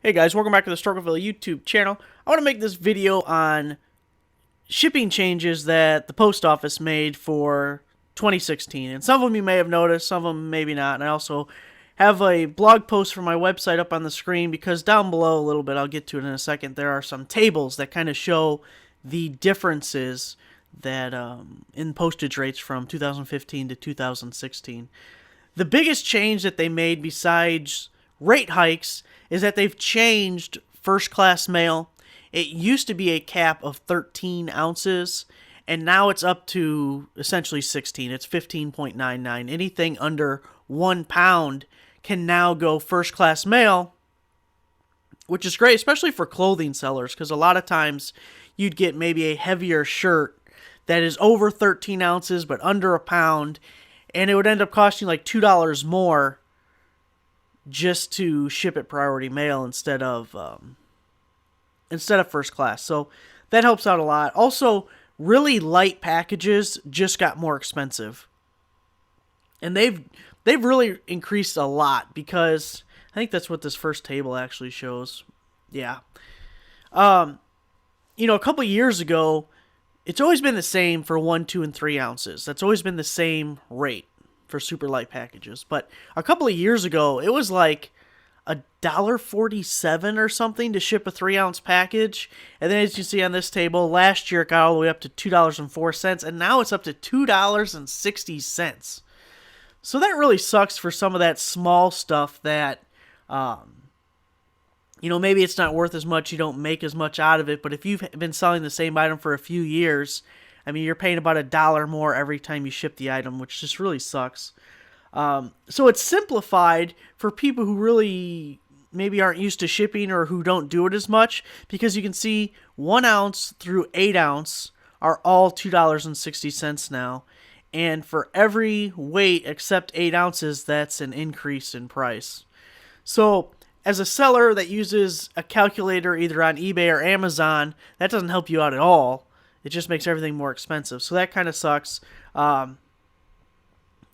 Hey guys, welcome back to the Struggleville YouTube channel. I want to make this video on shipping changes that the post office made for 2016. And some of them you may have noticed, some of them maybe not. And I also have a blog post from my website up on the screen because down below a little bit, I'll get to it in a second, there are some tables that kind of show the differences that in postage rates from 2015 to 2016. The biggest change that they made besides rate hikes is that they've changed first class mail. It used to be a cap of 13 ounces, and now it's up to essentially 16. It's 15.99. Anything under 1 pound can now go first class mail, which is great, especially for clothing sellers, because a lot of times you'd get maybe a heavier shirt that is over 13 ounces but under a pound, and it would end up costing like $2 more just to ship it priority mail instead of first class. So that helps out a lot. Also, really light packages just got more expensive, and they've really increased a lot because I think that's what this first table actually shows. Yeah. A couple years ago, it's always been the same for 1, 2, and 3 ounces. That's always been the same rate for super light packages. But a couple of years ago, it was like $1.47 or something to ship a 3-ounce package. And then as you see on this table, last year it got all the way up to $2.04, and now it's up to $2.60. So that really sucks for some of that small stuff that, maybe it's not worth as much, you don't make as much out of it, but if you've been selling the same item for a few years, I mean, you're paying about $1 more every time you ship the item, which just really sucks. So it's simplified for people who really maybe aren't used to shipping or who don't do it as much, because you can see 1 ounce through 8 ounce are all $2.60 now. And for every weight except 8 ounces, that's an increase in price. So as a seller that uses a calculator either on eBay or Amazon, that doesn't help you out at all. It just makes everything more expensive. So that kind of sucks. And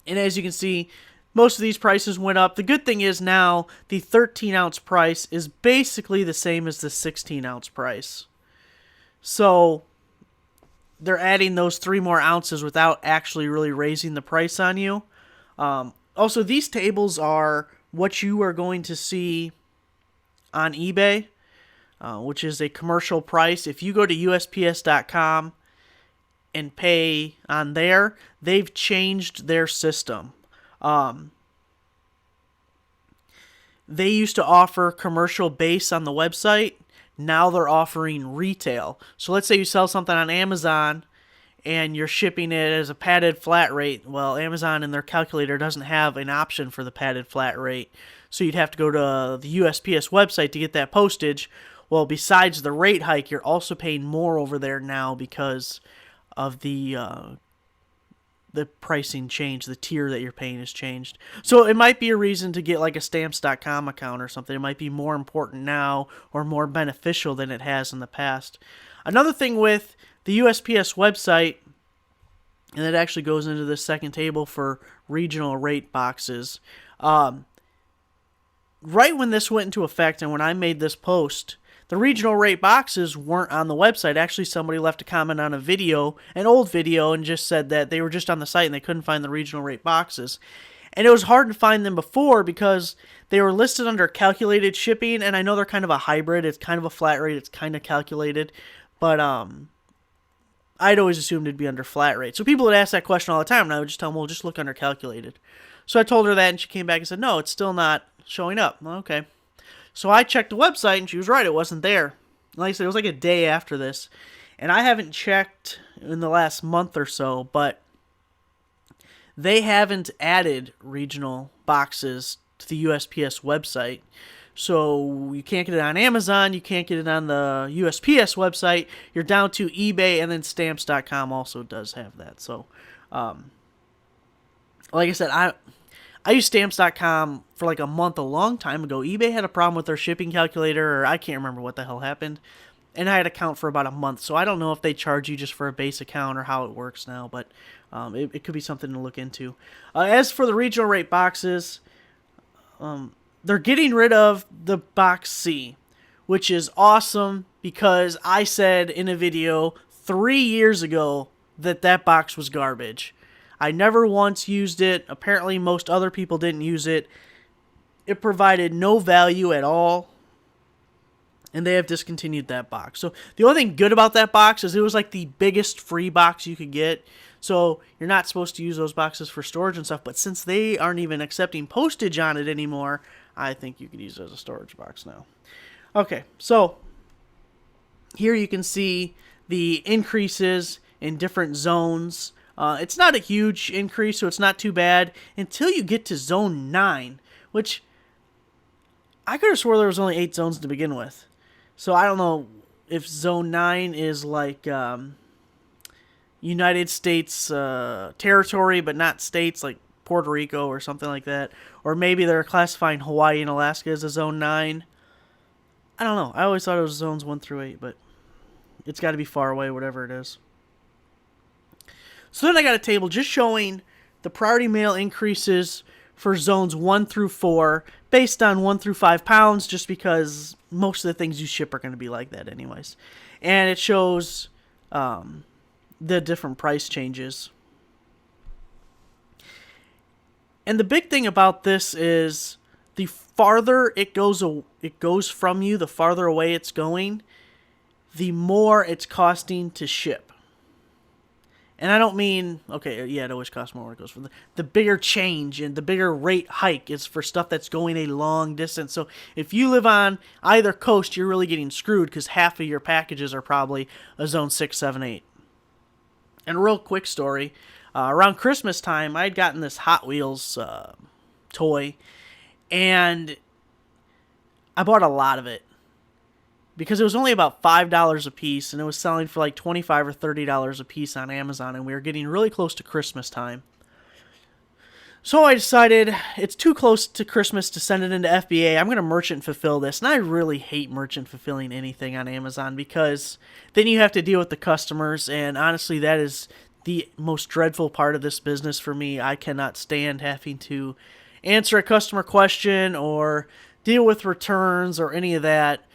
as you can see, most of these prices went up. The good thing is now the 13-ounce price is basically the same as the 16-ounce price. So they're adding those 3 more ounces without actually really raising the price on you. Also, these tables are what you are going to see on eBay, which is a commercial price. If you go to USPS.com and pay on there, they've changed their system. They used to offer commercial base on the website. Now they're offering retail. So let's say you sell something on Amazon and you're shipping it as a padded flat rate. Well, Amazon in their calculator doesn't have an option for the padded flat rate. So you'd have to go to the USPS website to get that postage. Well, besides the rate hike, you're also paying more over there now because of the pricing change. The tier that you're paying has changed. So it might be a reason to get like a stamps.com account or something. It might be more important now or more beneficial than it has in the past. Another thing with the USPS website, and it actually goes into the second table for regional rate boxes. Right when this went into effect and when I made this post, the regional rate boxes weren't on the website. Actually, somebody left a comment on a video, an old video, and just said that they were just on the site and they couldn't find the regional rate boxes. And it was hard to find them before because they were listed under calculated shipping, and I know they're kind of a hybrid. It's kind of a flat rate. It's kind of calculated. But I'd always assumed it'd be under flat rate. So people would ask that question all the time, and I would just tell them, well, just look under calculated. So I told her that, and she came back and said, no, it's still not showing up. Well, okay. So I checked the website, and she was right. It wasn't there. Like I said, it was like a day after this. And I haven't checked in the last month or so, but they haven't added regional boxes to the USPS website. So you can't get it on Amazon. You can't get it on the USPS website. You're down to eBay, and then stamps.com also does have that. So, like I said, I used stamps.com for like a month a long time ago. eBay had a problem with their shipping calculator, or I can't remember what the hell happened. And I had an account for about a month, so I don't know if they charge you just for a base account or how it works now, but it could be something to look into. As for the regional rate boxes, they're getting rid of the box C. which is awesome because I said in a video 3 years ago that box was garbage. I never once used it. Apparently, most other people didn't use it. It provided no value at all, and they have discontinued that box. So the only thing good about that box is it was like the biggest free box you could get. So you're not supposed to use those boxes for storage and stuff, but since they aren't even accepting postage on it anymore, I think you could use it as a storage box now. Okay, so here you can see the increases in different zones. It's not a huge increase, so it's not too bad until you get to zone 9, which I could have swore there was only 8 zones to begin with. So I don't know if zone 9 is like United States territory, but not states, like Puerto Rico or something like that. Or maybe they're classifying Hawaii and Alaska as a zone 9. I don't know. I always thought it was zones 1 through 8, but it's got to be far away, whatever it is. So then I got a table just showing the priority mail increases for zones 1 through 4 based on 1 through 5 pounds, just because most of the things you ship are going to be like that anyways. And it shows the different price changes. And the big thing about this is the farther it goes from you, the farther away it's going, the more it's costing to ship. And I don't mean, okay, yeah, it always costs more when it goes from the bigger change and the bigger rate hike is for stuff that's going a long distance. So if you live on either coast, you're really getting screwed because half of your packages are probably a zone 6, 7, 8. And a real quick story, around Christmas time, I had gotten this Hot Wheels toy, and I bought a lot of it because it was only about $5 a piece, and it was selling for like $25 or $30 a piece on Amazon, and we were getting really close to Christmas time. So I decided it's too close to Christmas to send it into FBA. I'm going to merchant fulfill this, and I really hate merchant fulfilling anything on Amazon because then you have to deal with the customers, and honestly, that is the most dreadful part of this business for me. I cannot stand having to answer a customer question or deal with returns or any of that.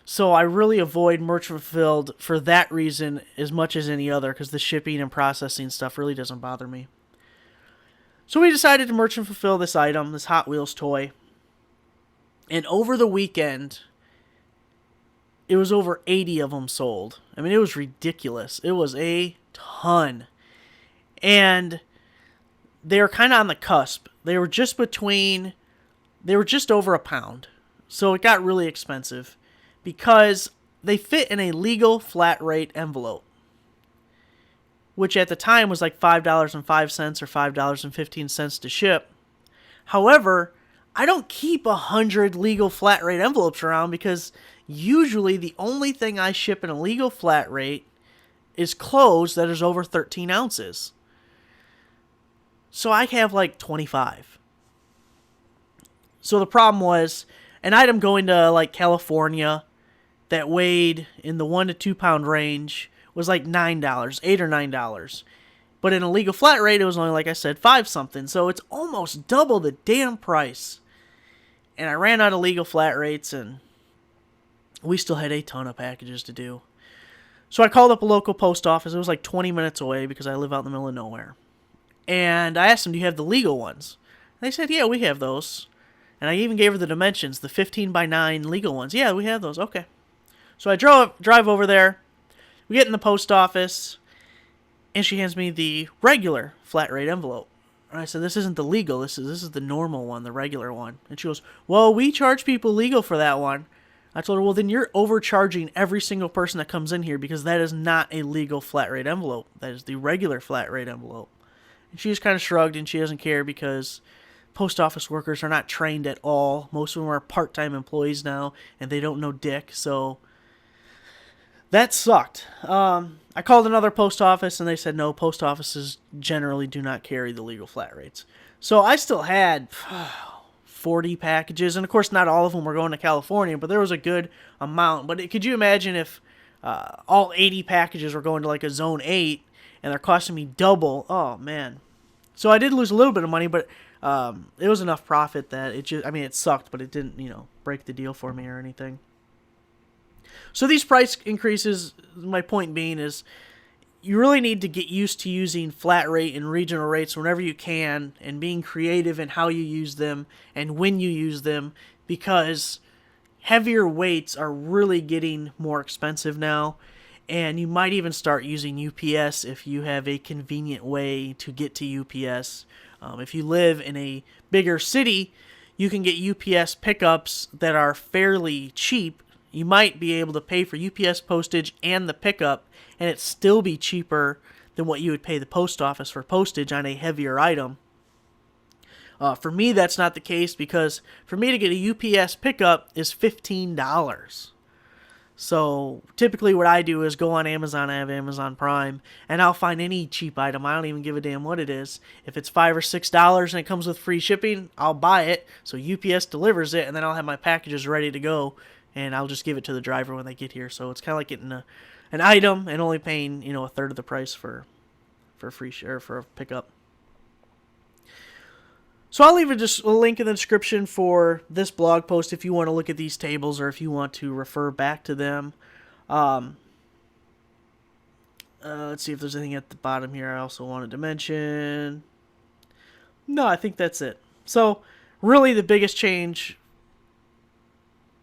So I really avoid merchant fulfilled for that reason as much as any other, because the shipping and processing stuff really doesn't bother me. So we decided to merchant fulfill this item, this Hot Wheels toy. And over the weekend, it was over 80 of them sold. I mean, it was ridiculous. It was a ton. And they were kind of on the cusp. They were just over a pound. So it got really expensive because they fit in a legal flat rate envelope, which at the time was like $5.05 or $5.15 to ship. However, I don't keep 100 legal flat rate envelopes around because usually the only thing I ship in a legal flat rate is clothes that is over 13 ounces. So I have like 25. So the problem was an item going to like California that weighed in the 1 to 2 pound range was like $9, $8 or $9. But in a legal flat rate, it was only, like I said, 5 something. So it's almost double the damn price. And I ran out of legal flat rates, and we still had a ton of packages to do. So I called up a local post office. It was like 20 minutes away because I live out in the middle of nowhere. And I asked them, do you have the legal ones? And they said, yeah, we have those. And I even gave her the dimensions, the 15 by 9 legal ones. Yeah, we have those. Okay. So I drive over there. We get in the post office, and she hands me the regular flat rate envelope. And I said, this isn't the legal. This is the normal one, the regular one. And she goes, well, we charge people legal for that one. I told her, well, then you're overcharging every single person that comes in here because that is not a legal flat rate envelope. That is the regular flat rate envelope. And she just kind of shrugged, and she doesn't care because post office workers are not trained at all. Most of them are part-time employees now, and they don't know dick, so that sucked. I called another post office, and they said, no, post offices generally do not carry the legal flat rates. So I still had 40 packages, and of course not all of them were going to California, but there was a good amount. But could you imagine if all 80 packages were going to like a zone 8, and they're costing me double? Oh, man. So I did lose a little bit of money, but it was enough profit that it sucked, but it didn't, break the deal for me or anything. So these price increases, my point being is, you really need to get used to using flat rate and regional rates whenever you can, and being creative in how you use them and when you use them, because heavier weights are really getting more expensive now. And you might even start using UPS if you have a convenient way to get to UPS. If you live in a bigger city, you can get UPS pickups that are fairly cheap. You might be able to pay for UPS postage and the pickup, and it still be cheaper than what you would pay the post office for postage on a heavier item. For me, that's not the case, because for me to get a UPS pickup is $15. So typically what I do is go on Amazon. I have Amazon Prime, and I'll find any cheap item. I don't even give a damn what it is. If it's $5 or $6 and it comes with free shipping, I'll buy it. So UPS delivers it, and then I'll have my packages ready to go, and I'll just give it to the driver when they get here. So it's kind of like getting an item and only paying, a third of the price for free share for a pickup. So I'll leave just a link in the description for this blog post if you want to look at these tables, or if you want to refer back to them. Let's see if there's anything at the bottom here I also wanted to mention. No, I think that's it. So really the biggest change,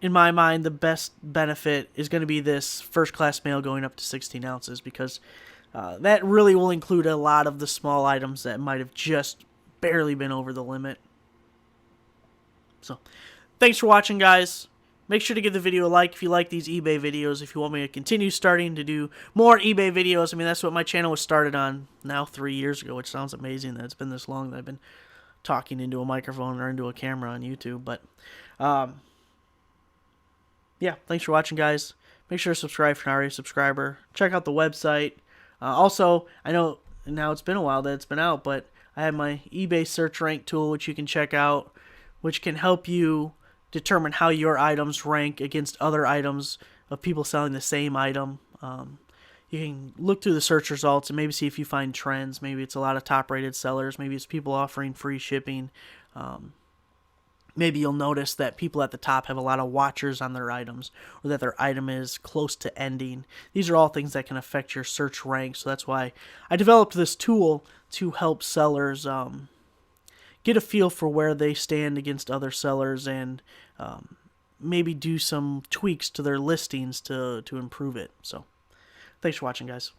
in my mind, the best benefit is going to be this first class mail going up to 16 ounces, because that really will include a lot of the small items that might have just barely been over the limit. So thanks for watching, guys. Make sure to give the video a like if you like these eBay videos. If you want me to continue starting to do more eBay videos, I mean, that's what my channel was started on now 3 years ago, which sounds amazing that it's been this long that I've been talking into a microphone or into a camera on YouTube. But yeah, thanks for watching, guys. Make sure to subscribe if you're not already a subscriber. Check out the website. Also, I know now it's been a while that it's been out, but I have my eBay search rank tool, which you can check out, which can help you determine how your items rank against other items of people selling the same item. You can look through the search results and maybe see if you find trends. Maybe it's a lot of top-rated sellers. Maybe it's people offering free shipping. Maybe you'll notice that people at the top have a lot of watchers on their items, or that their item is close to ending. These are all things that can affect your search rank, so that's why I developed this tool to help sellers get a feel for where they stand against other sellers, and maybe do some tweaks to their listings to improve it. So thanks for watching, guys.